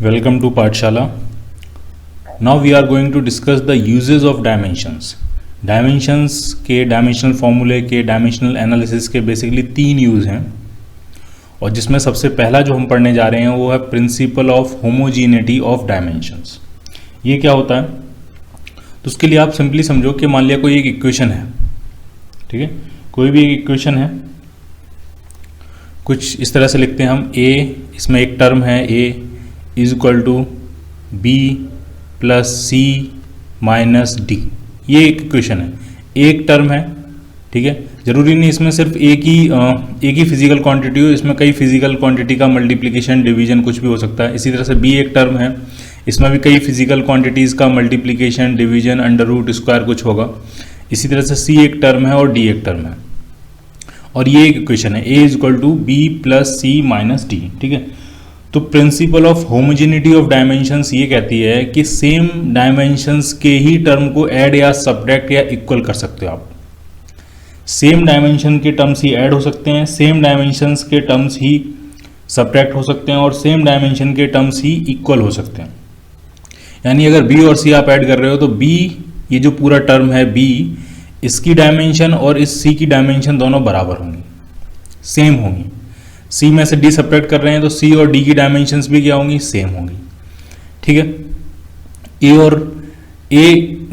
Welcome to Pathshala. Now we are going to discuss the uses of dimensions. Dimensions के dimensional फॉर्मूले के dimensional analysis के basically 3 use हैं और जिसमें सबसे पहला जो हम पढ़ने जा रहे हैं वो है principle of homogeneity of dimensions. ये क्या होता है? तो उसके लिए आप सिंपली समझो कि मान लिया कोई एक इक्वेशन है, ठीक है, कोई भी एक इक्वेशन है, कुछ इस तरह से लिखते हैं हम a, इसमें एक टर्म है a is equal to b plus c minus d. ये एक इक्वेशन है, एक टर्म है, ठीक है। जरूरी नहीं इसमें सिर्फ एक ही फिजिकल क्वांटिटी हो, इसमें कई फिजिकल क्वांटिटी का मल्टीप्लिकेशन डिवीजन कुछ भी हो सकता है। इसी तरह से बी एक टर्म है, इसमें भी कई फिजिकल क्वांटिटीज़ का multiplication division under root square कुछ होगा। इसी तरह से सी एक टर्म है और डी एक टर्म है और ये एक इक्वेशन है a is equal to b plus c minus d, ठीक है। तो principle of homogeneity of dimensions ये कहती है कि सेम डायमेंशंस के ही टर्म को ऐड या सब्ट्रैक्ट या इक्वल कर सकते हो आप। सेम डायमेंशन के टर्म्स ही ऐड हो सकते हैं, सेम डायमेंशंस के टर्म्स ही सब्ट्रैक्ट हो सकते हैं और सेम डायमेंशन के टर्म्स ही इक्वल हो सकते हैं। यानी अगर b और c आप ऐड कर रहे हो तो b, ये जो पूरा टर्म है b, इसकी डायमेंशन और इस c की डायमेंशन दोनों बराबर होंगी, सेम होंगी। c में से d सब्ट्रैक्ट कर रहे हैं तो c और d की डायमेंशंस भी क्या होंगी, सेम होंगी, ठीक है। a और a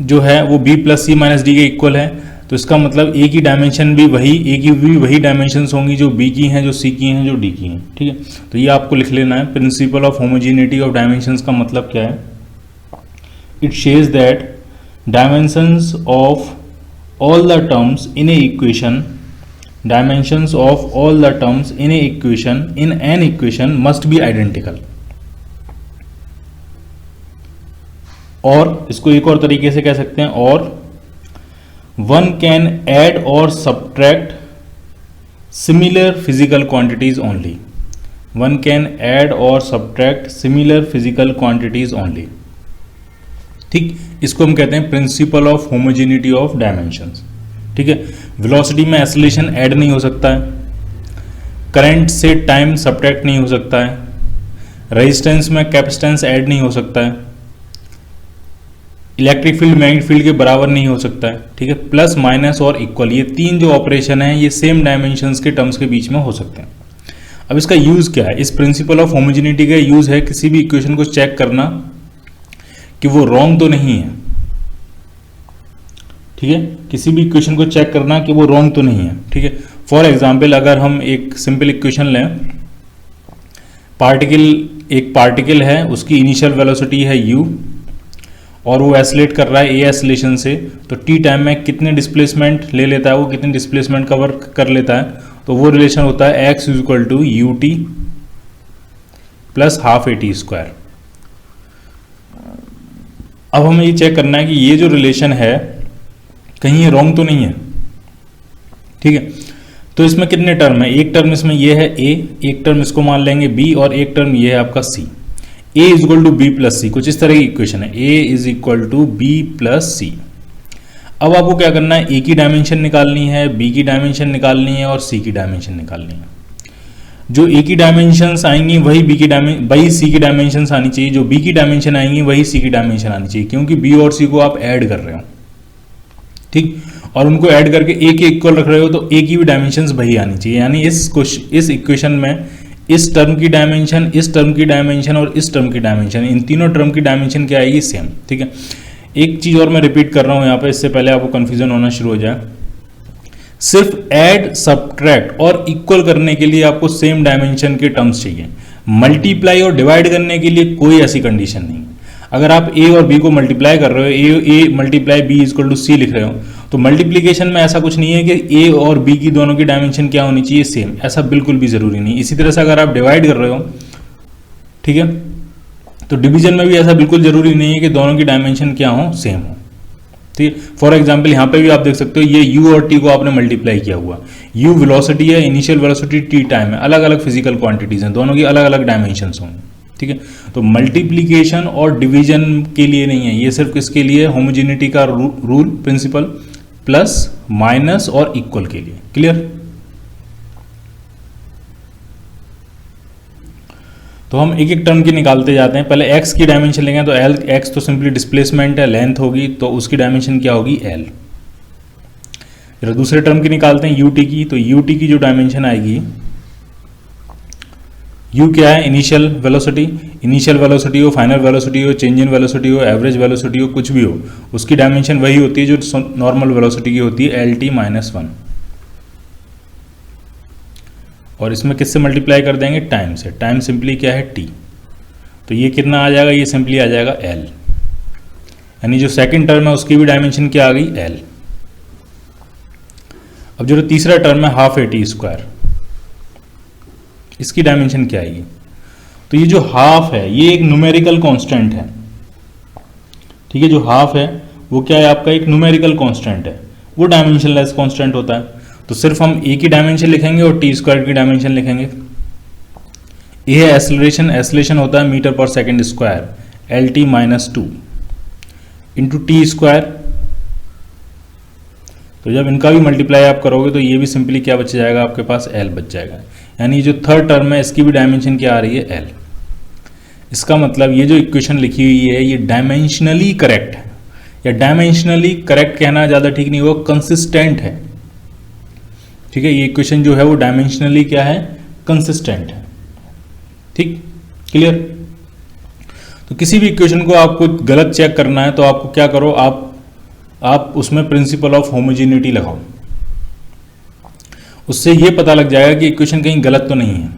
जो है वो b plus c minus D के इक्वल है, तो इसका मतलब a की डायमेंशन भी वही, a की भी वही डायमेंशंस होंगी जो b की हैं, जो c की हैं, जो d की हैं, ठीक है। तो ये आपको लिख लेना है। Principle of homogeneity of dimensions का मतलब क्या है? It says that dimensions of all the terms in a equation, dimensions of all the terms in a equation, in an equation must be identical। और इसको एक और तरीके से कह सकते हैं, और one can add or subtract similar physical quantities only, one can add or subtract similar physical quantities only, ठीक। इसको हम कहते हैं principal of homogeneity of dimensions, ठीक है। वेलोसिटी में एक्सेलरेशन ऐड नहीं हो सकता है, करंट से टाइम सब्ट्रैक्ट नहीं हो सकता है, रेजिस्टेंस में कैपेसिटेंस ऐड नहीं हो सकता है, इलेक्ट्रिक फील्ड मैग्नेटिक फील्ड के बराबर नहीं हो सकता है, ठीक है। प्लस माइनस और इक्वल, ये 3 जो ऑपरेशन है ये सेम डायमेंशंस के टर्म्स के बीच में हो सकते हैं। अब इसका यूज क्या है? इस प्रिंसिपल ऑफ होमोजेनिटी का यूज है किसी भी इक्वेशन को चेक करना कि वो रॉन्ग तो नहीं है, ठीक है। किसी भी इक्वेशन को चेक करना कि वो रॉन्ग तो नहीं है, ठीक है। फॉर एग्जांपल अगर हम एक सिंपल इक्वेशन लें, एक पार्टिकल है, उसकी इनिशियल वेलोसिटी है u और वो एस्लेट कर रहा है a एस्लेशन से, तो t टाइम में कितने डिस्प्लेसमेंट ले लेता है, वो कितने डिस्प्लेसमेंट कवर कर लेता है, तो वो रिलेशन होता है x is equal to ut plus half at square. अब हमें ये चेक करना है कि ये जो रिलेशन है कहीं ये रॉन्ग तो नहीं है, ठीक है। तो इसमें कितने टर्म है? एक टर्म इसमें ये है a, एक टर्म इसको मान लेंगे b और एक टर्म ये है आपका c। a is equal to b plus c, कुछ इस तरह की इक्वेशन है, a is equal to b plus c. अब आपको क्या करना है? a की डायमेंशन निकालनी है, b की डायमेंशन निकालनी है और c की डायमेंशन निकालनी है। जो a की डायमेंशंस आएंगी वही c की डायमेंशंस आनी चाहिए, जो b की डायमेंशन आएंगी वही c की डायमेंशन आनी चाहिए, क्योंकि b और c को आप ऐड कर रहे हो, ठीक, और उनको ऐड करके a के इक्वल रख रहे हो तो a की भी डायमेंशंस वही आनी चाहिए। यानी इस इक्वेशन में इस टर्म की डायमेंशन, इस टर्म की डायमेंशन और इस टर्म की डायमेंशन, इन तीनों टर्म की डायमेंशन क्या आएगी? सेम, ठीक है। एक चीज और मैं रिपीट कर रहा हूं यहाँ पे, इससे पहले आपको कंफ्यूजन होना शुरू हो जाए। सिर्फ ऐड, सब्ट्रैक्ट और इक्वल करने के लिए आपको सेम डायमेंशन के टर्म्स चाहिए। मल्टीप्लाई और डिवाइड करने के लिए कोई ऐसी कंडीशन नहीं। अगर आप a और b को मल्टीप्लाई कर रहे हो, a multiply b equal to c लिख रहे हो, तो मल्टीप्लीकेशन में ऐसा कुछ नहीं है कि a और b की दोनों की डायमेंशन क्या होनी चाहिए? सेम, ऐसा बिल्कुल भी जरूरी नहीं। इसी तरह से अगर आप डिवाइड कर रहे हो, ठीक है, तो डिवीजन में भी ऐसा बिल्कुल जरूरी नहीं है कि दोनों की डायमेंशन क्या हो? सेम हो, ठीक है। फॉर एग्जाम्पल यहाँ पे भी आप देख सकते हो, ये u और t को आपने मल्टीप्लाई किया हुआ, u वेलोसिटी है, इनिशियल वेलोसिटी t टाइम है, अलग अलग फिजिकल क्वांटिटीज हैं, दोनों की अलग अलग डायमेंशंस होंगे, ठीक है। तो मल्टीप्लिकेशन और डिवीजन के लिए नहीं है, ये सिर्फ किसके लिए? होमोजेनिटी का रूल, प्रिंसिपल, प्लस माइनस और इक्वल के लिए। क्लियर? तो हम एक एक टर्म की निकालते जाते हैं। पहले x की डायमेंशन लेंगे तो एल, x तो सिंपली डिस्प्लेसमेंट है, लेंथ होगी तो उसकी डायमेंशन क्या होगी, l। फिर दूसरे टर्म की निकालते हैं ut की, तो ut की जो डायमेंशन आएगी, u क्या है, इनिशियल वेलोसिटी हो, फाइनल वेलोसिटी हो, चेंज इन वेलोसिटी हो, एवरेज वेलोसिटी हो, कुछ भी हो, उसकी डायमेंशन वही होती है जो नॉर्मल वेलोसिटी की होती है, lt-1। और इसमें किससे मल्टीप्लाई कर देंगे, टाइम से। टाइम सिंपली क्या है, t। तो ये कितना आ जाएगा, ये सिंपली आ जाएगा l। यानी जो सेकंड टर्म है उसकी भी डायमेंशन क्या आ गई, l। अब जो तीसरा टर्म है हाफ at², इसकी डायमेंशन क्या आएगी। तो ये जो हाफ है ये एक न्यूमेरिकल कांस्टेंट है, ठीक है। जो हाफ है वो क्या है, आपका एक न्यूमेरिकल कांस्टेंट है, वो डायमेंशनलेस कांस्टेंट होता है। तो सिर्फ हम ए की डायमेंशन लिखेंगे और t² की डायमेंशन लिखेंगे। ए है एक्सेलरेशन होता है मीटर पर second square, lt-2 into t²। तो जब इनका भी मल्टीप्लाई आप करोगे तो ये भी सिंपली क्या बच जाएगा, आपके पास l बच जाएगा। यानी जो थर्ड टर्म है इसकी भी डायमेंशन क्या आ रही है, l। इसका मतलब ये जो इक्वेशन लिखी हुई है ये डायमेंशनली करेक्ट है, या डायमेंशनली करेक्ट कहना ज़्यादा ठीक नहीं होगा, कंसिस्टेंट है, ठीक है। ये इक्वेशन जो है वो डायमेंशनली क्या है, कंसिस्टेंट है, ठीक, क्लियर। तो किसी भी इक्वेशन को आपको गलत चेक करना है तो आपको क्या करो, आप उसमें प्रिंसिपल ऑफ होमोजेनिटी लगाओ, उससे ये पता लग जाएगा कि इक्वेशन कहीं गलत तो नहीं है।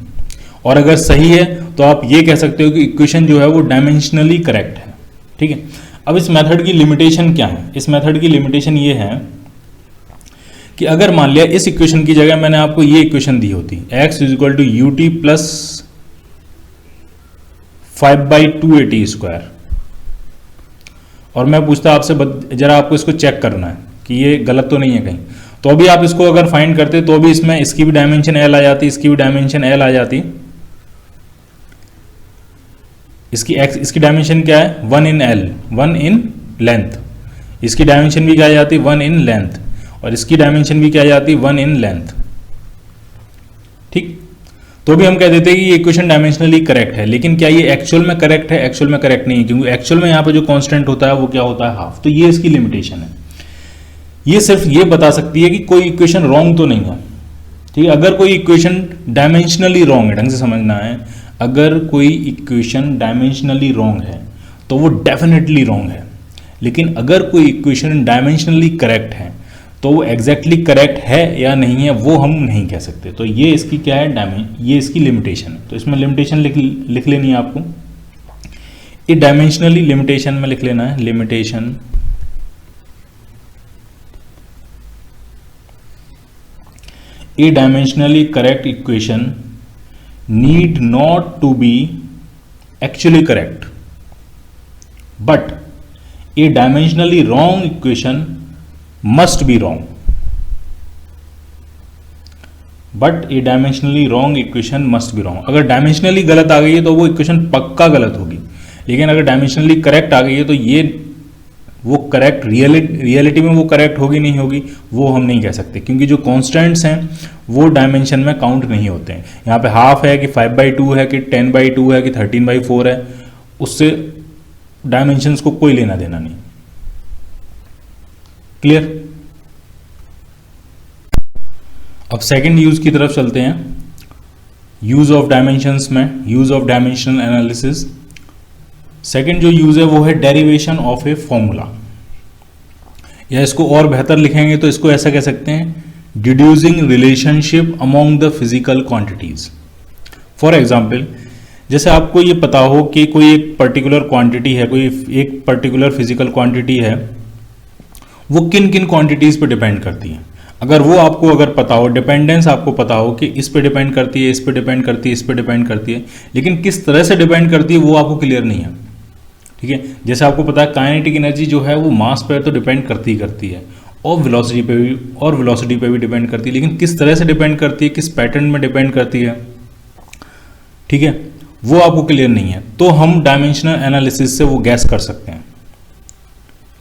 और अगर सही है तो आप ये कह सकते हो कि इक्वेशन जो है वो डायमेंशनली करेक्ट है, ठीक है। अब इस मेथड की लिमिटेशन क्या है, इस मेथड की लिमिटेशन ये है कि अगर मान लिया इस इक्वेशन की जगह मैंने आपको ये इक्वेशन दी होती, x = ut प्लस 5/2 at², और मैं पूछता आपसे जरा आपको इसको चेक करना है कि ये गलत तो नहीं है कहीं, तो अभी आप इसको अगर फाइंड करते तो भी इसमें इसकी भी डायमेंशन l आ जाती, इसकी भी डायमेंशन l आ जाती। इसकी डायमेंशन क्या है, 1 in l, 1 in लेंथ। इसकी डायमेंशन भी क्या आ जाती, 1 in लेंथ, और इसकी डायमेंशन भी क्या आ जाती, 1 in लेंथ, ठीक। तो भी हम कह देते हैं कि ये इक्वेशन डायमेंशनली करेक्ट है। लेकिन क्या ये एक्चुअल में करेक्ट है, एक्चुअल में करेक्ट नहीं है, क्योंकि एक्चुअल में यहाँ पे जो कांस्टेंट होता है वो क्या होता है, हाफ। तो ये इसकी लिमिटेशन है। ये सिर्फ ये बता सकती है कि कोई इक्वेशन रॉन्ग तो नहीं है, ठीक है। अगर कोई इक्वेशन डायमेंशनली रॉन्ग है, ढंग से समझना है, अगर कोई इक्वेशन डायमेंशनली रॉन्ग है तो वो डेफिनेटली रॉन्ग है। लेकिन अगर कोई इक्वेशन डायमेंशनली करेक्ट है तो वो एग्जैक्टली करेक्ट है या नहीं है वो हम नहीं कह सकते। तो ये इसकी क्या है, ये इसकी लिमिटेशन है। तो इसमें लिमिटेशन लिख लेनी है आपको, ये डायमेंशनली लिमिटेशन में लिख लेना है, limitation a dimensionally correct equation need not to be actually correct, but a dimensionally wrong equation must be wrong, but a dimensionally wrong equation must be wrong। अगर डायमेंशनली गलत आ गई है तो वो इक्वेशन पक्का गलत होगी, लेकिन अगर डायमेंशनली करेक्ट आ गई है तो ये वो करेक्ट रियलिटी में वो करेक्ट होगी नहीं होगी वो हम नहीं कह सकते, क्योंकि जो कॉन्स्टेंट्स हैं वो डायमेंशन में काउंट नहीं होते हैं। यहाँ पे हाफ है कि 5/2 है कि 10/2 है कि 13/4 है, उससे डायमेंशंस को कोई लेना देना नहीं। क्लियर। अब सेकंड यूज की तरफ चलते हैं, यूज ऑफ डायमेंशंस में, use of dimensional analysis. Second जो यूज है वो है डेरिवेशन ऑफ ए फॉर्मूला, या इसको और बेहतर लिखेंगे तो इसको ऐसा कह सकते हैं, deducing relationship among the physical quantities. For example, जैसे आपको ये पता हो कि कोई एक पर्टिकुलर क्वांटिटी है, कोई एक पर्टिकुलर फिजिकल क्वांटिटी है, वो किन किन क्वांटिटीज पे डिपेंड करती है। अगर वो आपको अगर पता हो, डिपेंडेंस आपको पता हो कि इस पे डिपेंड करती है, इस पे डिपेंड करती है, इस पे डिपेंड करती है, लेकिन किस तरह से डिपेंड करती है वो आपको क्लियर नहीं है, ठीक है। जैसे आपको पता है काइनेटिक एनर्जी जो है वो मास पर तो डिपेंड करती ही करती है, और वेलोसिटी पे भी डिपेंड करती है, लेकिन किस तरह से डिपेंड करती है, किस पैटर्न में डिपेंड करती है, ठीक है, वो आपको क्लियर नहीं है। तो हम डायमेंशनल एनालिसिस से वो गैस कर सकते हैं,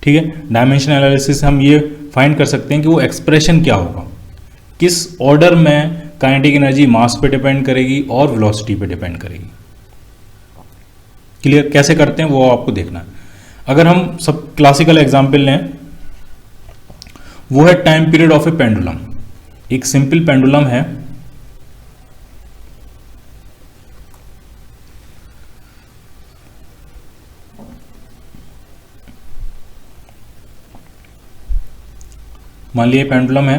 ठीक है। डायमेंशनल एनालिसिस हम ये फाइंड कर सकते हैं कि वो एक्सप्रेशन क्या होगा, किस ऑर्डर में काइनेटिक एनर्जी मास पे डिपेंड करेगी और वेलोसिटी पे डिपेंड करेगी, क्लियर? कैसे करते हैं वो आपको देखना है। अगर हम सब क्लासिकल एग्जाम्पल लें, वो है time period of A pendulum. एक सिंपल पेंडुलम है, मान लिया पेंडुलम है,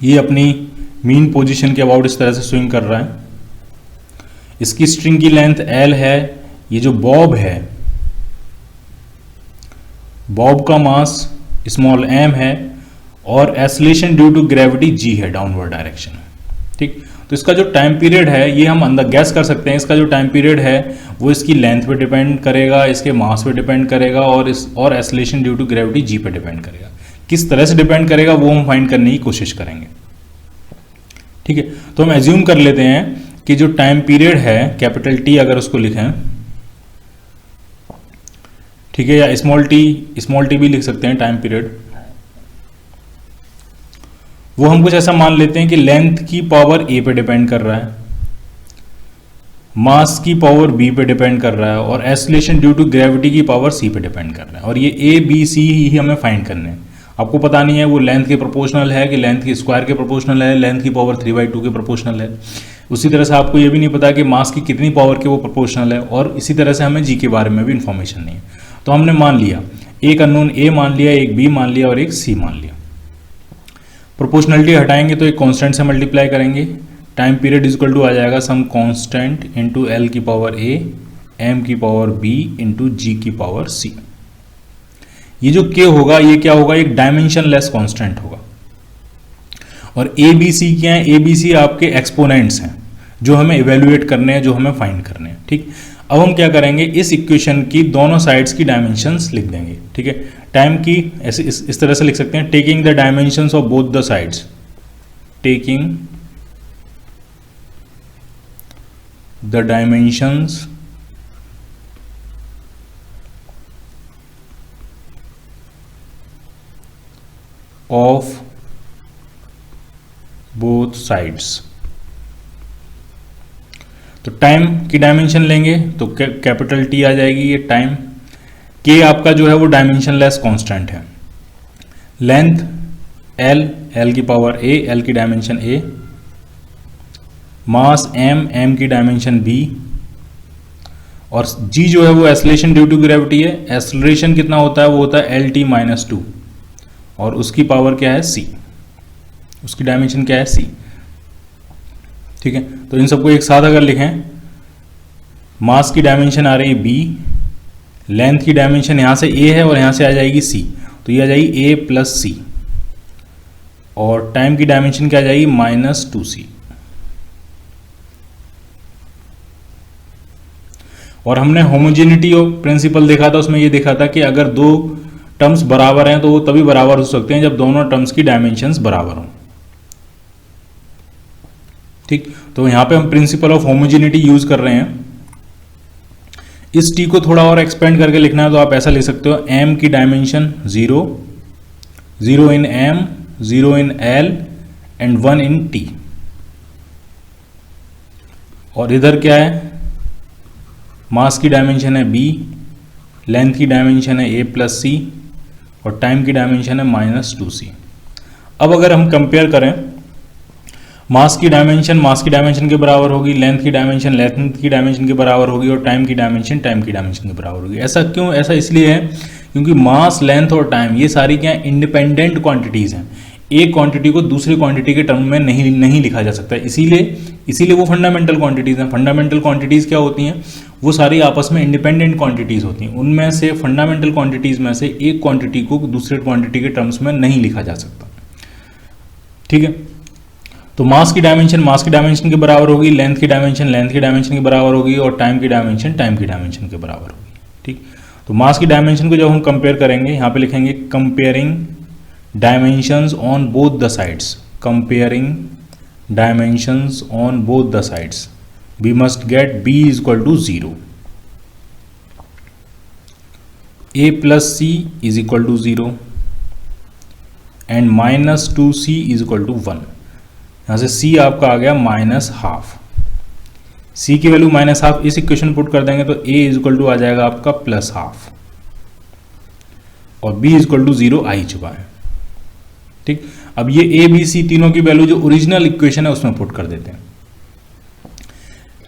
ये अपनी मीन पोजीशन के अबाउट इस तरह से स्विंग कर रहा है। इसकी स्ट्रिंग की लेंथ L है। ये जो बॉब है, बॉब का मास स्मॉल m है और acceleration due to gravity g है डाउनवर्ड डायरेक्शन में। ठीक, तो इसका जो टाइम पीरियड है ये हम अंदर गैस कर सकते हैं। इसका जो टाइम पीरियड है वो इसकी लेंथ पे डिपेंड करेगा, इसके मास पे डिपेंड करेगा और acceleration due to gravity g पे डिपेंड करेगा। किस तरह से डिपेंड करेगा वो हम फाइंड करने की कोशिश करेंगे। ठीक है, तो हम एज्यूम कर लेते हैं कि जो टाइम पीरियड है कैपिटल T अगर उसको लिखें, ठीक है, या स्मॉल टी भी लिख सकते हैं टाइम पीरियड, वो हम कुछ ऐसा मान लेते हैं कि लेंथ की पावर A पे डिपेंड कर रहा है, मास की पावर B पे डिपेंड कर रहा है और एसलेशन ड्यू टू ग्रेविटी की पावर C पे डिपेंड कर रहा है। और ये A B C ही हमें फाइंड करने हैं। आपको पता नहीं है वो लेंथ के प्रोपोर्शनल है कि लेंथ की स्क्वायर के प्रोपोर्शनल है, लेंथ की पावर 3/2 के प्रोपोर्शनल है। उसी तरह से आपको ये भी नहीं पता कि मास की कितनी पावर के वो प्रोपोर्शनल है, और इसी तरह से हमें जी के बारे में भी इंफॉर्मेशन नहीं है। तो हमने मान लिया एक अननोन A मान लिया, एक B मान लिया और एक C मान लिया। प्रोपोर्शनलिटी हटाएंगे तो एक कांस्टेंट से मल्टीप्लाई करेंगे। Time period is equal to आ जाएगा सम कांस्टेंट इंटू L की पावर A M की पावर B इंटू G की पावर C। ये जो K होगा ये क्या होगा, एक डायमेंशन लेस कांस्टेंट होगा। और A B C क्या है, A B C आपके एक्सपोनेंट्स हैं जो हमें इवेल्युएट करने हैं, जो हमें फाइंड करने हैं। ठीक, अब हम क्या करेंगे, इस इक्वेशन की दोनों साइड्स की डायमेंशंस लिख देंगे। ठीक है, टाइम की ऐसे इस तरह से लिख सकते हैं, taking the dimensions of both the sides, taking the dimensions of both sides. तो टाइम की डायमेंशन लेंगे तो कैपिटल T आ जाएगी, ये टाइम। K आपका जो है वो डायमेंशन लेस कॉन्स्टेंट है। लेंथ L की पावर A, L की डायमेंशन A। मास M की डायमेंशन B। और G जो है वो एसलेशन ड्यू टू ग्रेविटी है। एसलेशन कितना होता है, वो होता है LT-2 और उसकी पावर क्या है C, उसकी डायमेंशन क्या है C। ठीक है, तो इन सबको एक साथ अगर लिखें, मास की डायमेंशन आ रही है B, लेंथ की डायमेंशन यहां से A है और यहां से आ जाएगी C, तो ये आ जाएगी A प्लस C। और टाइम की डायमेंशन क्या आ जाएगी, -2C। और हमने होमोजेनिटी प्रिंसिपल देखा था, उसमें ये देखा था कि अगर दो टर्म्स बराबर हैं तो वो तभी बराबर हो सकते हैं जब दोनों टर्म्स की डायमेंशंस बराबर हों। ठीक, तो यहां पे हम प्रिंसिपल ऑफ होमोजेनिटी यूज कर रहे हैं। इस T को थोड़ा और एक्सपेंड करके लिखना है तो आप ऐसा लिख सकते हो, M की dimension 0, 0 in M, 0 in L and 1 in T। और इधर क्या है, मास की डायमेंशन है B, लेंथ की डायमेंशन है A प्लस C और टाइम की डायमेंशन है -2C। अब अगर हम कंपेयर करें, मास की डायमेंशन के बराबर होगी, लेंथ की डायमेंशन के बराबर होगी और टाइम की डायमेंशन के बराबर होगी। ऐसा क्यों? ऐसा इसलिए है क्योंकि मास, लेंथ और टाइम ये सारी क्या इंडिपेंडेंट क्वांटिटीज हैं। एक क्वांटिटी को दूसरी क्वांटिटी के टर्म में नहीं लिखा जा सकता। इसीलिए वो फंडामेंटल क्वांटिटीज हैं। फंडामेंटल क्वांटिटीज क्या होती हैं, वो सारी आपस में इंडिपेंडेंट क्वांटिटीज होती हैं। उनमें से फंडामेंटल क्वांटिटीज में से एक क्वांटिटी को दूसरे क्वांटिटी के टर्म्स में नहीं लिखा जा सकता। ठीक है, तो मास की डायमेंशन के बराबर होगी, लेंथ की डायमेंशन के बराबर होगी और टाइम की डायमेंशन के बराबर होगी। ठीक, तो मास की डायमेंशन को जब हम कंपेयर करेंगे, यहाँ पे लिखेंगे comparing dimensions on both the sides, comparing dimensions on both the sides, we must get B is equal to 0, A plus C is equal to 0 and -2C is equal to 1। यहाँ से C आपका आ गया -12। सी की value -12, इस equation put कर देंगे तो a is equal to आ जाएगा आपका +12 और b इज इक्वल टू 0 आ ही चुका है। ठीक, अब ये a b c तीनों की वैल्यू जो ओरिजिनल इक्वेशन है उसमें पुट कर देते हैं।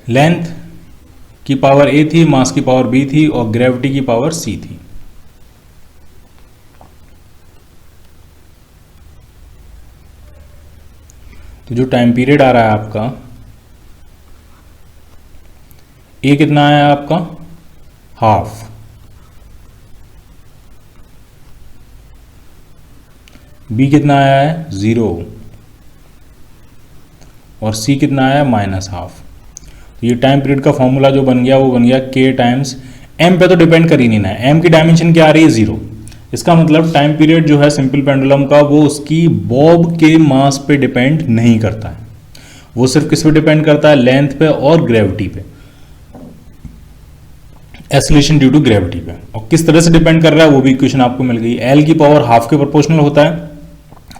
लेंथ की पावर a थी, मास की पावर b थी और ग्रेविटी की पावर c थी। तो जो टाइम पीरियड आ रहा है आपका a कितना आया आपका हाफ, b कितना आया है 0 और c कितना आया -12। तो ये टाइम पीरियड का फॉर्मूला जो बन गया वो बन गया k टाइम्स m पे तो डिपेंड कर ही नहीं ना, m की डायमेंशन क्या आ रही है 0। इसका मतलब टाइम पीरियड जो है सिंपल पेंडुलम का वो उसकी बॉब के मास पे डिपेंड नहीं करता है, वो सिर्फ किस पे डिपेंड करता है, लेंथ पे और ग्रेविटी पे, एक्सीलरेशन ड्यू टू ग्रेविटी पे। और किस तरह से डिपेंड कर रहा है वो भी इक्वेशन आपको मिल गई। L की पावर हाफ के प्रोपोर्शनल होता है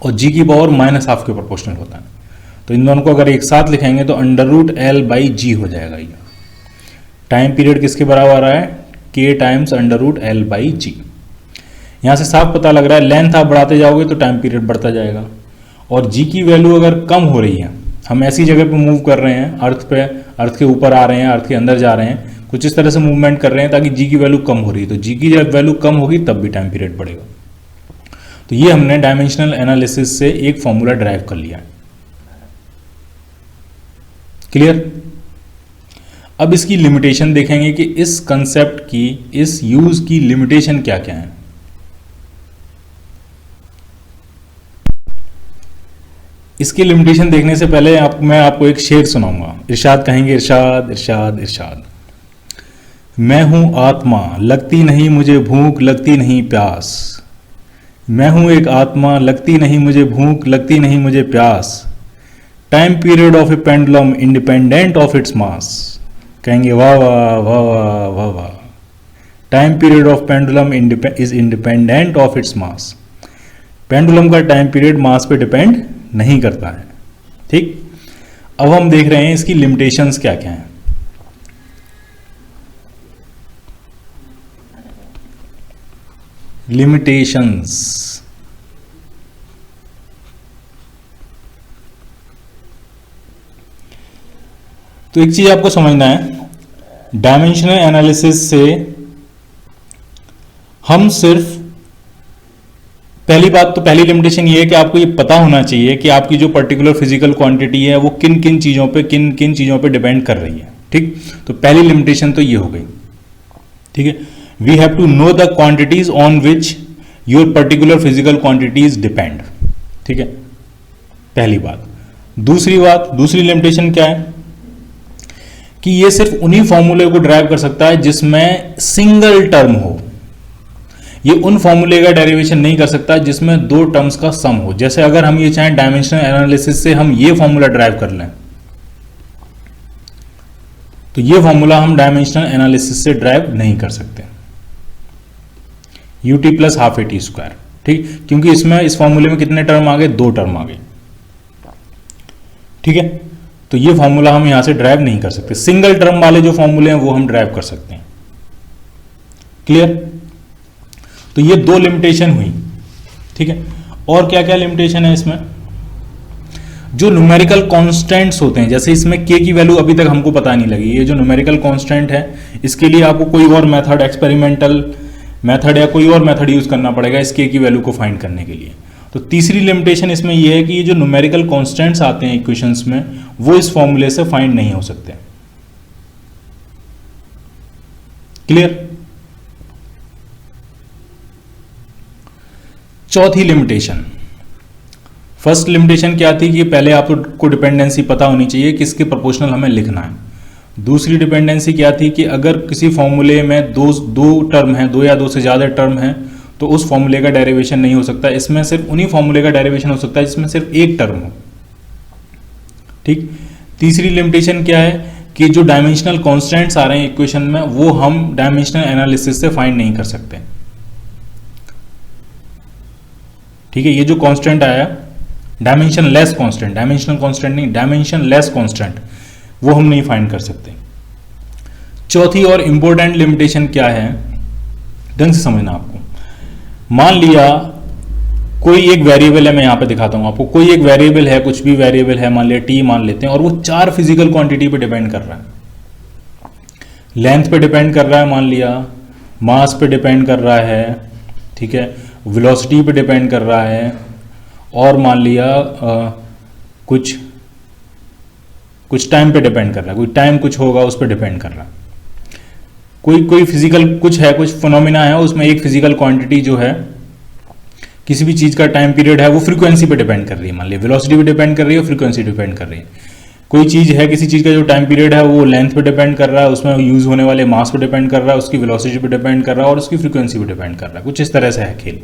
और G की पावर -12 के प्रोपोर्शनल होता है। तो इन दोनों को अगर एक साथ लिखेंगे तो √L/G हो जाएगा। ये टाइम पीरियड किसके बराबर आ रहा है, k टाइम्स √L/G। यहां से साफ पता लग रहा है लेंथ आप बढ़ाते जाओगे तो टाइम पीरियड बढ़ता जाएगा और G की वैल्यू अगर कम हो रही है, हम ऐसी जगह पे मूव कर रहे हैं अर्थ पे, अर्थ के ऊपर आ रहे हैं, अर्थ के अंदर जा रहे हैं, कुछ इस तरह से मूवमेंट कर रहे हैं ताकि G की वैल्यू कम हो रही है, तो G की जब वैल्यू कम होगी तब भी टाइम पीरियड बढ़ेगा। तो ये हमने डायमेंशनल एनालिसिस से एक फॉर्मूला ड्राइव कर लिया है। क्लियर? अब इसकी लिमिटेशन देखेंगे कि इस कंसेप्ट की, इस यूज की लिमिटेशन क्या क्या है। इसकी लिमिटेशन देखने से पहले मैं आपको एक शेर सुनाऊंगा। इरशाद कहेंगे, इरशाद इरशाद इरशाद। मैं हूं आत्मा, लगती नहीं मुझे भूख, लगती नहीं प्यास। मैं हूं एक आत्मा, लगती नहीं मुझे भूख, लगती नहीं मुझे प्यास। Time period of A pendulum independent of its mass. कहेंगे वाह वाह वाह वाह वाह वाह। Time period of pendulum is independent of its mass. Pendulum का टाइम पीरियड मास पे डिपेंड नहीं करता है। ठीक, अब हम देख रहे हैं इसकी लिमिटेशंस क्या क्या हैं। लिमिटेशंस, तो एक चीज आपको समझना है, डायमेंशनल एनालिसिस से हम सिर्फ, पहली बात तो पहली लिमिटेशन ये है कि आपको ये पता होना चाहिए कि आपकी जो पर्टिकुलर फिजिकल क्वांटिटी है वो किन किन चीजों पे, किन किन चीजों पे डिपेंड कर रही है। ठीक, तो पहली लिमिटेशन तो ये हो गई। ठीक है, we have to know the quantities on which your particular physical quantities depend. ठीक है, पहली बात। दूसरी बात, दूसरी लिमिटेशन क्या है कि ये सिर्फ उन्हीं फॉर्मूले को ड्राइव कर सकता है जिसमें सिंगल टर्म हो। ये उन फॉर्मूले का डेरिवेशन नहीं कर सकता जिसमें दो टर्म्स का सम हो। जैसे अगर हम ये चाहें डायमेंशनल एनालिसिस से हम ये फॉर्मूला ड्राइव कर लें, तो ये फॉर्मूला हम डायमेंशनल एनालिसिस से ड्राइव नहीं कर सकते, ut + ½ at²। ठीक, क्योंकि इसमें, इस फॉर्मूले में कितने टर्म आ गए, दो टर्म आ गए। ठीक है, तो ये फॉर्मूला हम यहां से ड्राइव नहीं कर सकते। सिंगल टर्म वाले जो फॉर्मूले हैं वो हम ड्राइव कर सकते हैं। क्लियर? तो ये दो लिमिटेशन हुई। ठीक है, और क्या क्या लिमिटेशन है इसमें, जो न्यूमेरिकल कांस्टेंट्स होते हैं, जैसे इसमें k की वैल्यू अभी तक हमको पता नहीं लगी। ये जो न्यूमेरिकल कांस्टेंट है इसके लिए आपको कोई और मेथड, एक्सपेरिमेंटल मेथड या कोई और मेथड यूज करना पड़ेगा इस k की वैल्यू को फाइंड करने के लिए। तो तीसरी लिमिटेशन इसमें यह है कि ये जो न्यूमेरिकल कांस्टेंट्स आते हैं इक्वेशंस में वो इस फॉर्मूले से फाइंड नहीं हो सकते। क्लियर? चौथी लिमिटेशन, फर्स्ट लिमिटेशन क्या थी कि पहले आपको डिपेंडेंसी पता होनी चाहिए किसके प्रोपोर्शनल हमें लिखना है। दूसरी डिपेंडेंसी क्या थी कि अगर किसी फॉर्मूले में दो टर्म है, दो या दो से ज़्यादा टर्म है, तो उस फॉर्मूले का डेरिवेशन नहीं हो सकता। इसमें सिर्फ उन्हीं फॉर्मूले का डेरिवेशन हो सकता है जिसमें सिर्फ एक टर्म हो। ठीक, तीसरी लिमिटेशन क्या है कि जो डायमेंशनल कॉन्स्टेंट्स आ रहे हैं इक्वेशन में वो हम डायमेंशनल एनालिसिस से फाइंड नहीं कर सकते। ठीक है, ये जो कांस्टेंट आया dimension less constant, dimensional constant नहीं, डायमेंशन लेस कांस्टेंट, वो हम नहीं फाइंड कर सकते। चौथी और इंपॉर्टेंट लिमिटेशन क्या है, ढंग से समझना आपको। मान लिया कोई एक वेरिएबल है, मैं यहां पे दिखाता हूं आपको, कोई एक वेरिएबल है, कुछ भी वेरिएबल है, मान लिया टी मान लेते हैं, और वो 4 फिजिकल क्वांटिटी पे डिपेंड कर रहा है। लेंथ पे डिपेंड कर रहा है, मान लिया मास पे डिपेंड कर रहा है, ठीक है, वेलोसिटी पे डिपेंड कर रहा है, और मान लिया कुछ टाइम पे डिपेंड कर रहा है, कोई टाइम कुछ होगा उस पर डिपेंड कर रहा है। कोई फिजिकल कुछ है, कुछ फिनोमिना है, उसमें एक फिजिकल क्वांटिटी जो है, किसी भी चीज का टाइम पीरियड है, वो फ्रीक्वेंसी पे डिपेंड कर रही है, मान लिया वेलोसिटी पे डिपेंड कर रही है, फ्रीक्वेंसी डिपेंड कर रही है। कोई चीज है, किसी चीज का जो टाइम पीरियड है वो लेंथ पे डिपेंड कर रहा है, उसमें यूज होने वाले मास पे डिपेंड कर रहा है, उसकी वेलोसिटी पे डिपेंड कर रहा है, और उसकी फ्रीक्वेंसी पे डिपेंड कर रहा है। कुछ इस तरह से है खेल।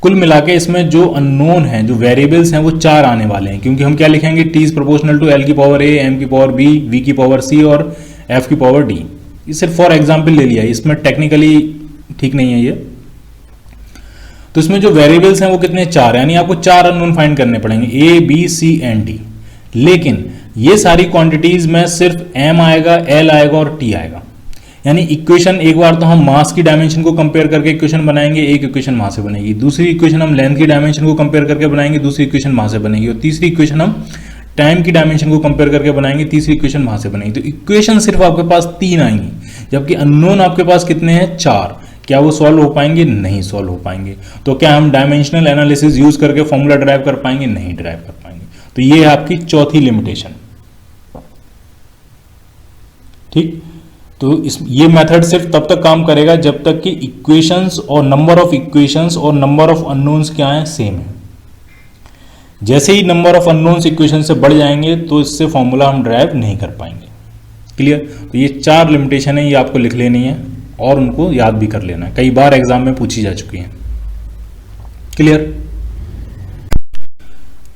कुल मिला के इसमें जो अननोन है, जो वेरिएबल्स हैं, वो 4 आने वाले हैं, क्योंकि हम क्या लिखेंगे, T is proportional to L की पावर ए, एम की पावर बी, वी की पावर सी और एफ की पावर डी। ये सिर्फ फॉर एग्जाम्पल ले लिया, इसमें टेक्निकली ठीक नहीं है ये। तो इसमें जो वेरिएबल्स हैं वो कितने, 4, यानी आपको 4 अननोन फाइंड करने पड़ेंगे, A B C and D. लेकिन ये सारी क्वांटिटीज में सिर्फ एम आएगा, एल आएगा और टी आएगा। यानी इक्वेशन एक बार तो हम मास की डायमेंशन को कंपेयर करके इक्वेशन बनाएंगे, एक इक्वेशन वहां से बनेगी। दूसरी इक्वेशन हम लेंथ की डायमेंशन को कंपेयर करके बनाएंगे, दूसरी इक्वेशन वहां से बनेगी। और तीसरी इक्वेशन हम टाइम की डायमेंशन को कंपेयर करके बनाएंगे, तीसरी इक्वेशन वहां से बनेगी। तो इक्वेशन सिर्फ आपके पास 3 आएंगी, जबकि अननोन आपके पास कितने हैं, 4। क्या वो सॉल्व हो पाएंगे, नहीं सॉल्व हो पाएंगे। तो क्या हम डायमेंशनल एनालिसिस यूज करके फॉर्मूला ड्राइव कर पाएंगे, नहीं ड्राइव कर पाएंगे। तो ये है आपकी चौथी लिमिटेशन। ठीक, तो ये मेथड सिर्फ तब तक काम करेगा जब तक कि इक्वेशंस और नंबर ऑफ इक्वेशंस और नंबर ऑफ अननोन्स क्या है, सेम है। जैसे ही नंबर ऑफ अननोन्स इक्वेशन से बढ़ जाएंगे तो इससे फॉर्मूला हम ड्राइव नहीं कर पाएंगे। क्लियर। तो ये 4 लिमिटेशन है, ये आपको लिख लेनी है और उनको याद भी कर लेना है, कई बार एग्जाम में पूछी जा चुकी है। क्लियर।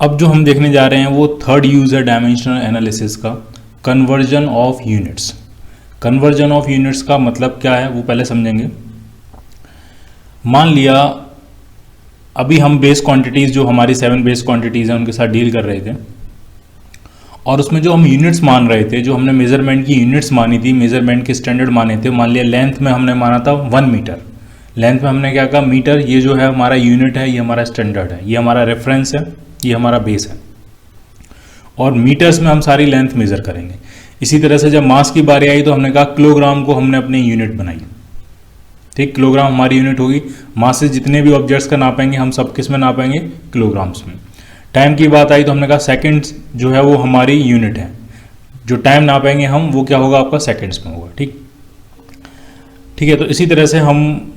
अब जो हम देखने जा रहे हैं वो थर्ड यूज है डायमेंशनल एनालिसिस का, conversion of units. Conversion of units का मतलब क्या है वो पहले समझेंगे। मान लिया अभी हम बेस क्वांटिटीज, जो हमारी 7 बेस क्वांटिटीज हैं, उनके साथ डील कर रहे थे, और उसमें जो हम यूनिट्स मान रहे थे, जो हमने मेजरमेंट की यूनिट्स मानी थी, मेजरमेंट के स्टैंडर्ड माने थे। मान लिया लेंथ में हमने माना था 1 मीटर, लेंथ में हमने क्या कहा, मीटर। ये जो है हमारा यूनिट है, ये हमारा स्टैंडर्ड है, ये हमारा रेफरेंस है, ये हमारा बेस है, और मीटर्स में हम सारी लेंथ मेजर करेंगे। इसी तरह से जब मास की बारी आई तो हमने कहा किलोग्राम को हमने अपनी यूनिट बनाई। ठीक, किलोग्राम हमारी यूनिट होगी। मास से जितने भी ऑब्जेक्ट्स का नापेंगे हम सब किस में नापेंगे, किलोग्राम्स में। टाइम की बात आई तो हमने कहा सेकंड्स जो है वो हमारी यूनिट है, जो टाइम नापेंगे हम वो क्या होगा, आपका सेकंड्स में होगा। ठीक, ठीक है। तो इसी तरह से हम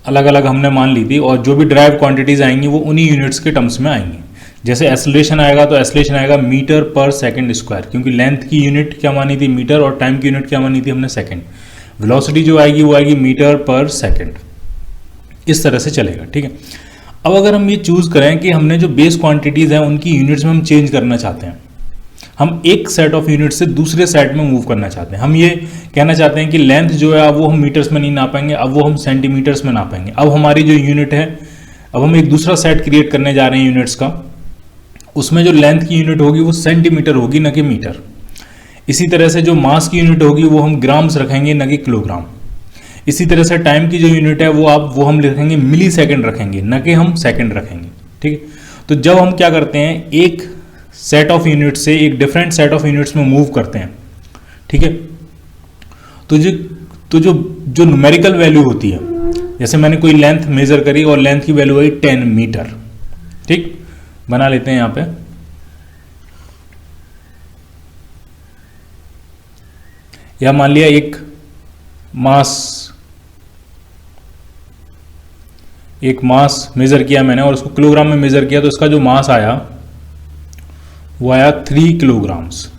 अलग अलग हमने मान ली थी, और जो भी ड्राइव क्वांटिटीज आएंगी वो उन्हीं यूनिट्स के टर्म्स में आएंगी। जैसे एक्सेलरेशन आएगा तो एक्सेलरेशन आएगा मीटर पर सेकंड स्क्वायर, क्योंकि लेंथ की यूनिट क्या मानी थी, मीटर, और टाइम की यूनिट क्या मानी थी हमने, सेकंड। वेलोसिटी जो आएगी वो आएगी मीटर पर सेकंड। इस तरह से चलेगा। ठीक है। अब अगर हम ये चूज करें कि हमने जो बेस क्वांटिटीज हैं उनकी यूनिट्स में हम चेंज करना चाहते हैं, हम एक सेट ऑफ यूनिट से दूसरे सेट में मूव करना चाहते हैं, हम ये कहना चाहते हैं कि लेंथ जो है अब वो हम मीटर्स में नहीं नापेंगे, अब वो हम सेंटीमीटर्स में नापेंगे। अब हमारी जो यूनिट है, अब हम एक दूसरा सेट क्रिएट करने जा रहे हैं यूनिट्स का, उसमें जो लेंथ की यूनिट होगी वो सेंटीमीटर होगी, न कि मीटर। इसी तरह से जो मास की यूनिट होगी वो हम ग्राम्स रखेंगे, न कि किलोग्राम। इसी तरह से टाइम की जो यूनिट है वो हम लिखेंगे मिली सेकेंड रखेंगे, न कि हम सेकेंड रखेंगे। ठीक है। तो जब हम क्या करते हैं, एक सेट ऑफ यूनिट से एक डिफरेंट सेट ऑफ यूनिट्स में मूव करते हैं, ठीक है, तो जो न्यूमेरिकल वैल्यू होती है, जैसे मैंने कोई लेंथ मेजर करी और लेंथ की वैल्यू आई 10 मीटर। ठीक, बना लेते हैं यहां पे, या मान लिया एक मास मेजर किया मैंने और उसको किलोग्राम में मेजर किया, तो इसका जो मास आया वो आया 3 किलोग्राम्स।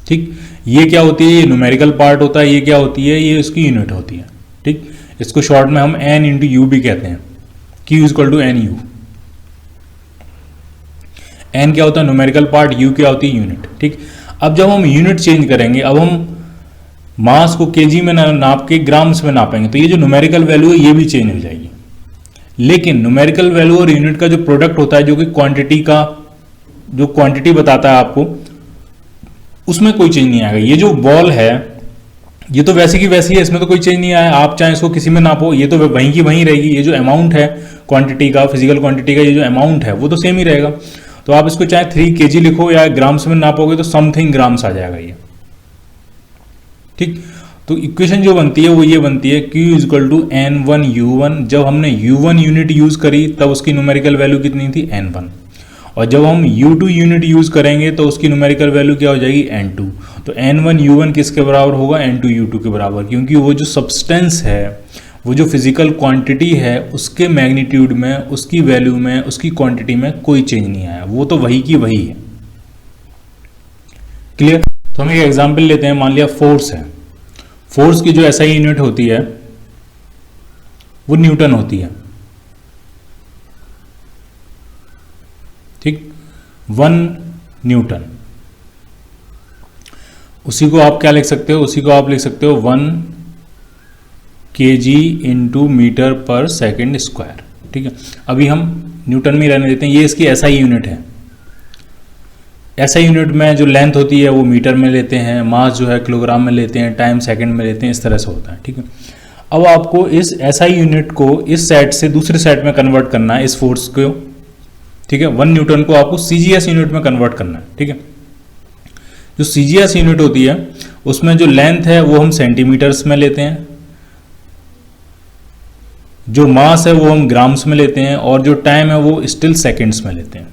ठीक, ये क्या होती है, ये न्यूमेरिकल पार्ट होता है, ये क्या होती है, ये इसकी यूनिट होती है। ठीक, इसको शॉर्ट में हम n इंटू यू भी कहते हैं, Q equal to N U. n क्या होता है न्यूमेरिकल पार्ट, u क्या होती है यूनिट। ठीक, अब जब हम यूनिट चेंज करेंगे, अब हम मास को केजी में नाप के ग्राम्स में नापेंगे, तो ये जो न्यूमेरिकल वैल्यू है ये भी चेंज हो जाएगी। लेकिन न्यूमेरिकल वैल्यू और यूनिट का जो प्रोडक्ट होता है, जो कि क्वांटिटी बताता है आपको, उसमें कोई चेंज नहीं आएगा। ये जो बॉल है ये तो वैसी की वैसी है, इसमें तो कोई चेंज नहीं आया, आप चाहे इसको किसी में नापो ये तो वहीं की वहीं रहेगी। ये जो अमाउंट है क्वांटिटी का, फिजिकल क्वांटिटी का ये जो अमाउंट है वो तो सेम ही रहेगा। तो आप इसको चाहे 3 kg लिखो या ग्राम्स में नापोगे तो समथिंग ग्राम्स आ जाएगा ये, ठीक। तो इक्वेशन जो बनती है वो ये बनती है Q इक्वल टू N1U1। जब हमने U1 यूनिट यूज करी तब उसकी न्यूमेरिकल वैल्यू कितनी थी N1, और जब हम U2 यूनिट यूज करेंगे तो उसकी न्यूमेरिकल वैल्यू क्या हो जाएगी N2। तो N1U1 किसके बराबर होगा, N2U2 के बराबर, क्योंकि वो जो सब्सटेंस है, वो जो फिजिकल क्वांटिटी है उसके मैग्नीट्यूड में, उसकी वैल्यू में, उसकी क्वांटिटी में कोई चेंज नहीं आया, वो तो वही की वही है। क्लियर। तो हम एक एग्जांपल लेते हैं, मान लिया फोर्स है। फोर्स की जो SI यूनिट होती है वो न्यूटन होती है, ठीक, 1 न्यूटन। उसी को आप क्या लिख सकते हो, उसी को आप लिख सकते हो 1 kg इंटू मीटर पर सेकेंड स्क्वायर, ठीक है। अभी हम न्यूटन में रहने देते हैं, ये इसकी SI यूनिट है। SI यूनिट में जो लेंथ होती है वो मीटर में लेते हैं, मास जो है किलोग्राम में लेते हैं, टाइम सेकंड में लेते हैं, इस तरह से होता है, ठीक है। अब आपको इस SI यूनिट को इस सेट से दूसरे सेट में कन्वर्ट करना है, इस फोर्स को, ठीक है। 1 न्यूटन को आपको CGS यूनिट में कन्वर्ट करना है, ठीक है। जो CGS यूनिट होती है उसमें जो लेंथ है वो हम सेंटीमीटर्स में लेते हैं, जो मास है वो हम ग्राम्स में लेते हैं, और जो टाइम है वो स्टिल सेकंड्स में लेते हैं।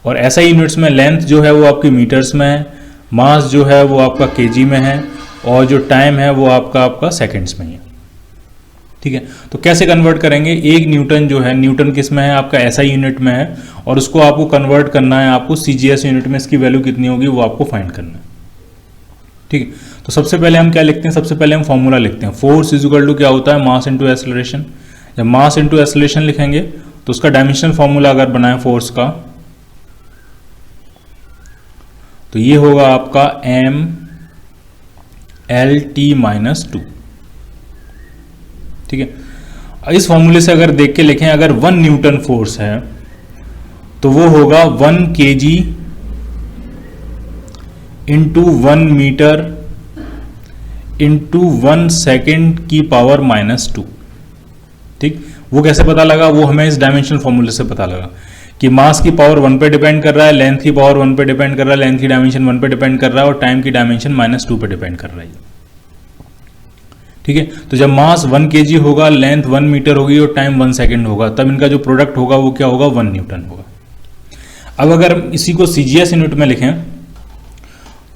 और SI यूनिट्स में लेंथ जो है वो आपकी मीटर्स में है, मास जो है वो आपका kg में है, और जो टाइम है वो आपका सेकंड्स में ही है, ठीक है। तो कैसे कन्वर्ट करेंगे, 1 न्यूटन जो है, न्यूटन किस में है, आपका SI यूनिट में है, और उसको आपको कन्वर्ट करना है, आपको CGS यूनिट में इसकी वैल्यू कितनी होगी वो आपको फाइंड करना है, ठीक है। तो सबसे पहले हम क्या लिखते हैं, सबसे पहले हम फॉर्मूला लिखते हैं, फोर्स इज इक्वल टू क्या होता है, मास इंटू एक्सेलरेशन। जब मास इंटू एक्सेलरेशन लिखेंगे तो उसका डायमेंशनल फॉर्मूला अगर बनाए फोर्स का, तो ये होगा आपका mLT-2, ठीक है। इस फॉर्मूले से अगर देख के लिखें, अगर 1 न्यूटन फोर्स है तो वो होगा 1 kg into 1 metre into 1 second की पावर -2, ठीक। वो कैसे पता लगा, वो हमें इस डायमेंशनल फॉर्मूले से पता लगा कि मास की पावर 1 पे डिपेंड कर रहा है, लेंथ की पावर 1 पे डिपेंड कर रहा है, लेंथ की डायमेंशन 1 पे डिपेंड कर रहा है, और टाइम की डायमेंशन -2 पे डिपेंड कर रहा है, ठीक है। तो जब मास 1 kg होगा, लेंथ 1 मीटर होगी और टाइम 1 सेकेंड होगा, तब इनका जो प्रोडक्ट होगा वो क्या होगा, 1 न्यूटन होगा। अब अगर इसी को CGS यूनिट में लिखें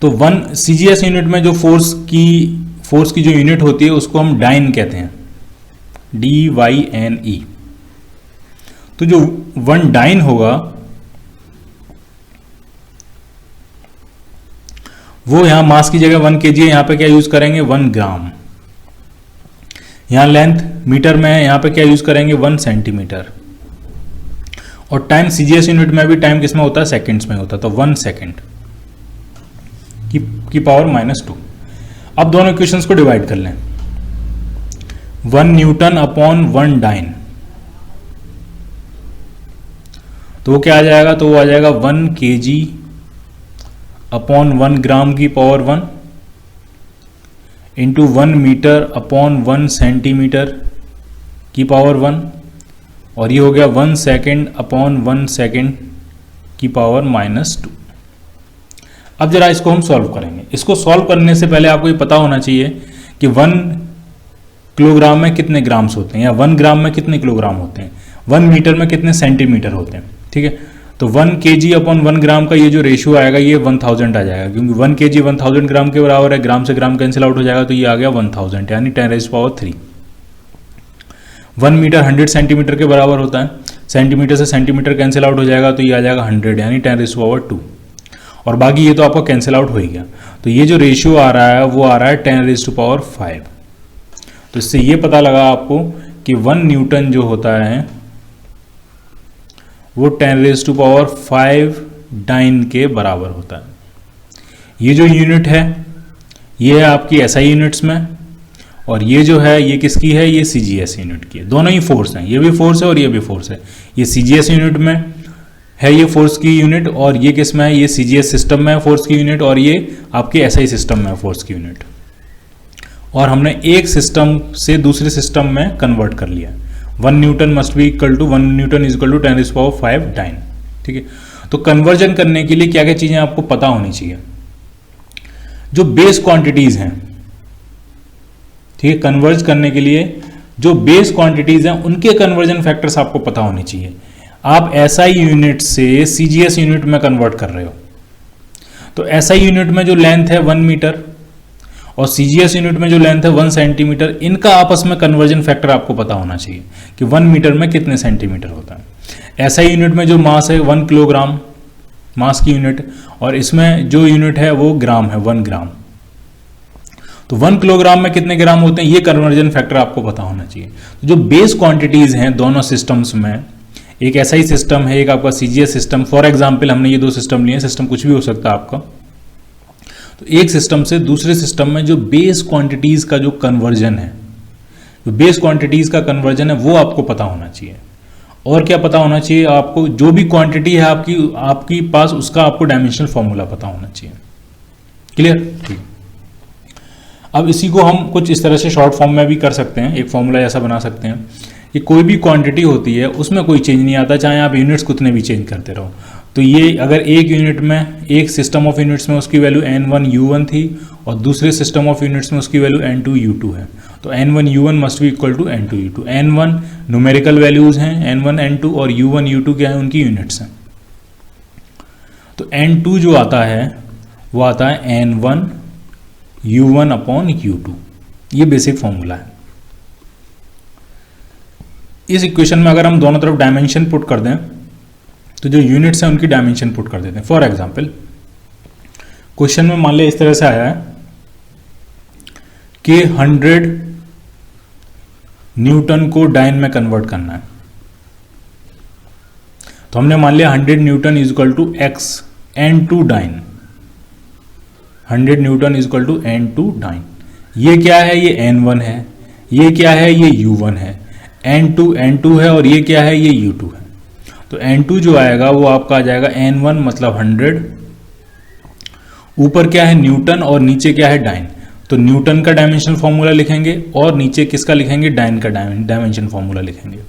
तो 1 CGS यूनिट में जो फोर्स की जो यूनिट होती है उसको हम डाइन कहते हैं, DYNE। तो जो 1 डाइन होगा वो यहां मास की जगह 1 kg है, यहां पे क्या यूज करेंगे, 1 ग्राम। यहां लेंथ मीटर में है, यहां पे क्या यूज करेंगे, 1 सेंटीमीटर। और टाइम CGS यूनिट में भी टाइम किस में होता है, सेकंड्स में होता है, तो 1 सेकेंड की पावर -2। अब दोनों इक्वेशंस को डिवाइड कर लें, 1 न्यूटन अपॉन 1 डाइन, तो वो क्या आ जाएगा, तो वो आ जाएगा 1 kg अपॉन 1 ग्राम की power 1 into 1 metre upon 1 centimetre की पावर 1, और ये हो गया 1 सेकेंड अपॉन 1 सेकेंड की पावर -2। अब जरा इसको हम सॉल्व करेंगे। इसको सॉल्व करने से पहले आपको ये पता होना चाहिए कि 1 किलोग्राम में कितने ग्राम्स होते हैं, या 1 ग्राम में कितने किलोग्राम होते हैं, 1 मीटर में कितने सेंटीमीटर होते हैं, ठीक है। तो 1 kg अपॉन 1 ग्राम का ये जो रेशियो आएगा ये 1000 आ जाएगा, क्योंकि 1 kg 1000 ग्राम के बराबर है, ग्राम से ग्राम कैंसिल आउट हो जाएगा, तो ये आ गया 1000, यानी 10⁻3। 1 मीटर 100 सेंटीमीटर के बराबर होता है, सेंटीमीटर से सेंटीमीटर कैंसिल आउट हो जाएगा, तो ये आ जाएगा 100, यानी 10⁻2। और बाकी ये तो आपका कैंसिल आउट हो ही गया। तो ये जो रेशियो आ रहा है वो आ रहा है 10⁵। तो इससे ये पता लगा आपको कि 1 न्यूटन जो होता है वो 10⁵ डाइन के बराबर होता है। ये जो यूनिट है ये है आपकी SI यूनिट्स में, और ये जो है ये किसकी है, ये CGS यूनिट की है। दोनों ही फोर्स हैं, ये भी फोर्स है और ये भी फोर्स है। ये CGS यूनिट में है ये फोर्स की यूनिट, और ये किस में है, ये CGS सिस्टम में है फोर्स की यूनिट, और ये आपके SI सिस्टम में है फोर्स की यूनिट। और हमने एक सिस्टम से दूसरे सिस्टम में कन्वर्ट कर लिया। 1 newton must be equal to 1 newton is equal to 10⁵ dyne. ठीक है, तो कन्वर्जन करने के लिए क्या क्या चीजें आपको पता होनी चाहिए। जो बेस क्वांटिटीज हैं, ठीक है, कन्वर्ज करने के लिए जो बेस क्वांटिटीज हैं उनके कन्वर्जन फैक्टर्स आपको पता होने चाहिए। आप SI यूनिट से CGS यूनिट में कन्वर्ट कर रहे हो, तो SI यूनिट में जो लेंथ है 1 मीटर और CGS यूनिट में जो लेंथ है 1 सेंटीमीटर, इनका आपस में कन्वर्जन फैक्टर आपको पता होना चाहिए कि 1 मीटर में कितने सेंटीमीटर होता है। SI यूनिट में जो मास है 1 किलोग्राम मास की यूनिट, और इसमें जो यूनिट है वो ग्राम है, 1 ग्राम। तो 1 किलोग्राम में कितने ग्राम होते हैं, ये कन्वर्जन फैक्टर आपको पता होना चाहिए। तो जो बेस क्वांटिटीज हैं दोनों सिस्टम्स में, एक SI सिस्टम है, एक आपका CGS सिस्टम। फॉर एग्जाम्पल हमने ये 2 सिस्टम लिए हैं, सिस्टम कुछ भी हो सकता है आपका। तो एक सिस्टम से दूसरे सिस्टम में जो बेस क्वांटिटीज का जो कन्वर्जन है, जो बेस क्वांटिटीज का कन्वर्जन है वो आपको पता होना चाहिए। और क्या पता होना चाहिए आपको, जो भी क्वांटिटी है आपकी पास, उसका आपको डायमेंशनल फॉर्मूला पता होना चाहिए। क्लियर? ठीक। अब इसी को हम कुछ इस तरह से शॉर्ट फॉर्म में भी कर सकते हैं, एक फॉर्मूला ऐसा बना सकते हैं कि कोई भी क्वांटिटी होती है उसमें कोई चेंज नहीं आता, चाहे आप यूनिट्स कितने भी चेंज करते रहो। तो ये अगर एक यूनिट में, एक सिस्टम ऑफ यूनिट्स में उसकी वैल्यू N1U1 थी और दूसरे सिस्टम ऑफ यूनिट्स में उसकी वैल्यू N2U2 है, तो N1U1 must be equal to N2U2। N1 numerical values हैं, N1 N2, और U1 U2 क्या है, उनकी यूनिट्स हैं। तो N2 जो आता है वो आता है N1 U1 अपॉन U2, ये बेसिक फॉर्मूला है। इस इक्वेशन में अगर हम दोनों तरफ डायमेंशन पुट कर दें तो जो यूनिट्स हैं उनकी डायमेंशन पुट कर देते हैं। फॉर एग्जांपल क्वेश्चन में मान लिया इस तरह से आया है कि 100 न्यूटन को डाइन में कन्वर्ट करना है। तो हमने मान लिया 100 newton is equal to x N2 dyne, 100 newton is equal to N2 dyne. ये क्या है, ये N1 है, ये क्या है, ये U1 है, N2 है, और ये क्या है, ये U2 है। तो N2 जो आएगा वो आपका आ जाएगा N1 मतलब 100, ऊपर क्या है न्यूटन और नीचे क्या है डाइन। तो न्यूटन का डायमेंशनल फॉर्मूला लिखेंगे और नीचे किसका लिखेंगे, डाइन का डायमेंशन फॉर्मूला लिखेंगे।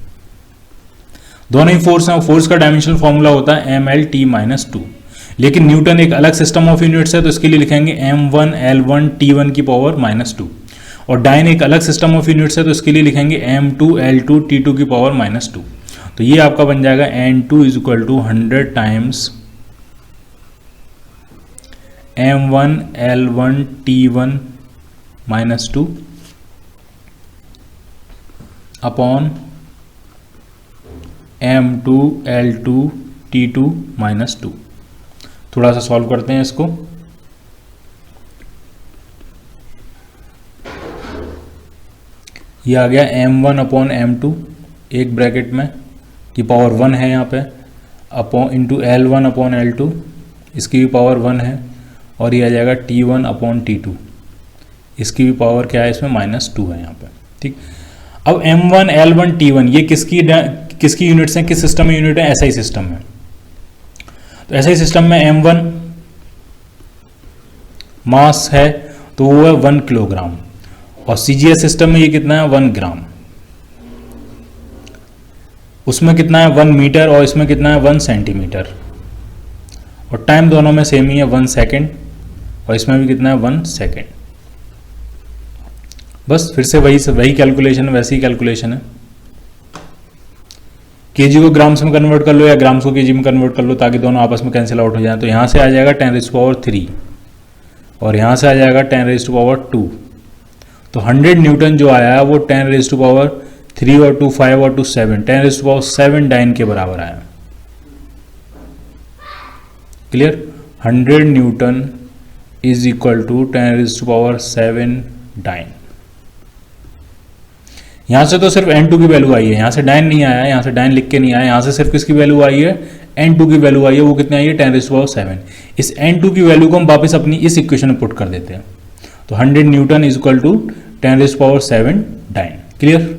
दोनों ही फोर्स हैं, फोर्स का डायमेंशनल फॉर्मूला होता है ML_T-2, लेकिन न्यूटन एक अलग सिस्टम ऑफ यूनिट्स है तो इसके लिए लिखेंगे M1L1T1 की पावर -2, और डाइन एक अलग सिस्टम ऑफ यूनिट्स है तो इसके लिए लिखेंगे M2L2T2 की पावर -2। तो ये आपका बन जाएगा N2 is equal to 100 times M1L1T1 -2 upon M2L2T2 -2। थोड़ा सा सॉल्व करते हैं इसको। ये आ गया M1 अपॉन M2, एक ब्रैकेट में की पावर 1 है यहाँ पे, upon into L1 upon L2, इसकी भी पावर 1 है, और ये आ जाएगा T1 अपॉन T2, इसकी भी पावर क्या है, इसमें -2 है यहाँ पे। ठीक, अब M1 L1 T1 ये किसकी यूनिट्स हैं, किस सिस्टम में यूनिट है, SI सिस्टम में। तो SI सिस्टम में M1 मास है तो वो है 1 किलोग्राम, और CGS सिस्टम में ये कितना है, 1 ग्राम। उसमें कितना है, 1 मीटर, और इसमें कितना है, 1 सेंटीमीटर, और टाइम दोनों में सेम ही है, 1 सेकेंड, और इसमें भी कितना है, 1 सेकेंड। बस फिर से वही कैलकुलेशन, वैसी ही कैलकुलेशन है। केजी को ग्राम्स में कन्वर्ट कर लो या ग्राम्स को केजी में कन्वर्ट कर लो ताकि दोनों आपस में कैंसिल आउट हो जाए। तो यहाँ से आ जाएगा 10⁻³ और यहाँ से आ जाएगा 10⁻²। तो 100 न्यूटन जो आया है वो 10⁻³ और 2 5 और 2 7 10⁻7 डाइन के बराबर आया। Clear? 100 newton is equal to 10⁻7 dyne. यहां से तो सिर्फ N2 की वैल्यू आई है, यहां से डाइन नहीं आया, यहां से डाइन लिख के नहीं आया, यहां से सिर्फ किसकी वैल्यू आई है, N2 की वैल्यू आई है। वो कितनी आई है, 10⁻7। इस N2 की वैल्यू को हम वापस अपनी इस इक्वेशन में पुट कर देते हैं। तो 100 newton is equal to 10⁻7 dyne. Clear?